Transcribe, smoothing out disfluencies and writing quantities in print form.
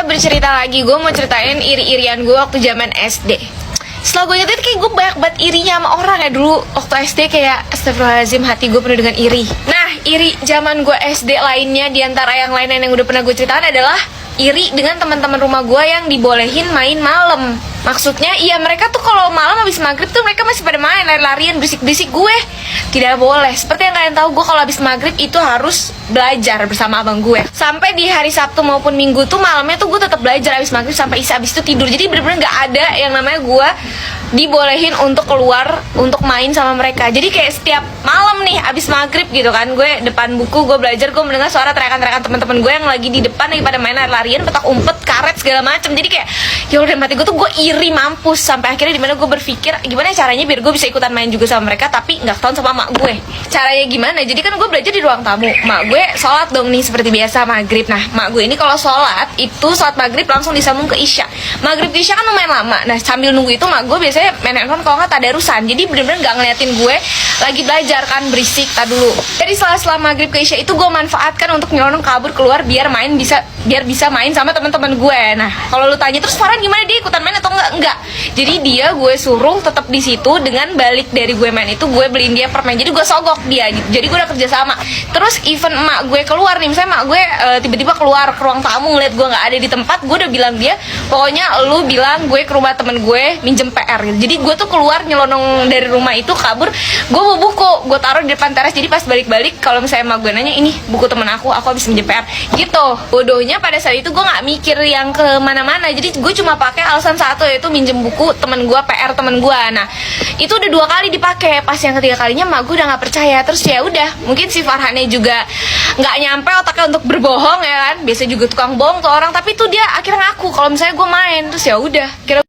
kita bercerita lagi. Gue mau ceritain iri-irian gue waktu zaman SD. Setelah gue nyetir kayak gue banyak banget irinya sama orang ya dulu. Waktu SD kayak astagfirullahaladzim, hati gue penuh dengan iri. Nah, iri zaman gue SD lainnya, diantara yang lain-lain yang udah pernah gue ceritain adalah iri dengan teman-teman rumah gue yang dibolehin main malam. Maksudnya, iya mereka tuh kalau malam habis maghrib tuh mereka masih pada main, lari-larian, berisik-berisik. Gue tidak boleh. Seperti yang kalian tahu, gue kalau habis maghrib itu harus belajar bersama abang gue. Sampai di hari Sabtu maupun Minggu tuh malamnya tuh gue tetap belajar habis maghrib sampai isya, habis itu tidur. Jadi bener-bener gak ada yang namanya gue dibolehin untuk keluar untuk main sama mereka. Jadi kayak setiap malam nih habis maghrib gitu kan, gue depan buku, gue belajar, gue mendengar suara teriakan-teriakan teman-teman gue yang lagi di depan lagi pada main lari-larian, petak umpet, karet segala macam. Jadi kayak ya udah, mati gue tuh gue iri mampus. Sampai akhirnya dimana gue berpikir gimana caranya biar gue bisa ikutan main juga sama mereka tapi nggak ketahuan sama mak gue. Caranya gimana? Jadi kan gue belajar di ruang tamu, mak gue sholat dong nih seperti biasa maghrib. Nah, mak gue ini kalau sholat itu sholat maghrib langsung disambung ke isya. Maghrib ke isya kan lumayan lama. Nah, sambil nunggu itu mak gue biasanya main handphone kalau nggak tadarusan. Jadi bener-bener nggak ngeliatin gue lagi belajar kan, berisik. Tak dulu. Jadi setelah maghrib ke isya itu gue manfaatkan untuk nyelonong kabur keluar biar bisa main sama teman-teman gue. Nah, kalau lu tanya terus Farhan gimana, dia ikutan main atau enggak? Jadi dia gue suruh tetap di situ, dengan balik dari gue main itu gue beliin dia permen. Jadi gue sogok dia gitu. Jadi gue udah kerja sama. Terus even emak gue keluar nih, misalnya emak gue tiba-tiba keluar ke ruang tamu ngeliat gue nggak ada di tempat, gue udah bilang dia, pokoknya lu bilang gue ke rumah temen gue minjem PR gitu. Jadi gue tuh keluar nyelonong dari rumah itu kabur, gue bawa buku, gue taruh di depan teras. Jadi pas balik-balik kalau misalnya emak gue nanya, ini buku temen aku habis minjem PR gitu. Bodohnya pada saat itu gue nggak mikir yang kemana-mana. Jadi gue cuma pakai alasan satu, yaitu minjem buku temen gue, PR temen gue. Nah, itu udah 2 kali dipakai. Pas yang ketiga kalinya emak gue udah nggak percaya. Terus ya udah, mungkin si Farhannya juga nggak nyampe otaknya untuk berbohong ya kan. Biasa juga tukang bohong tuh orang, tapi tuh dia akhirnya ngaku kalau misalnya gue main. Terus ya udah, kira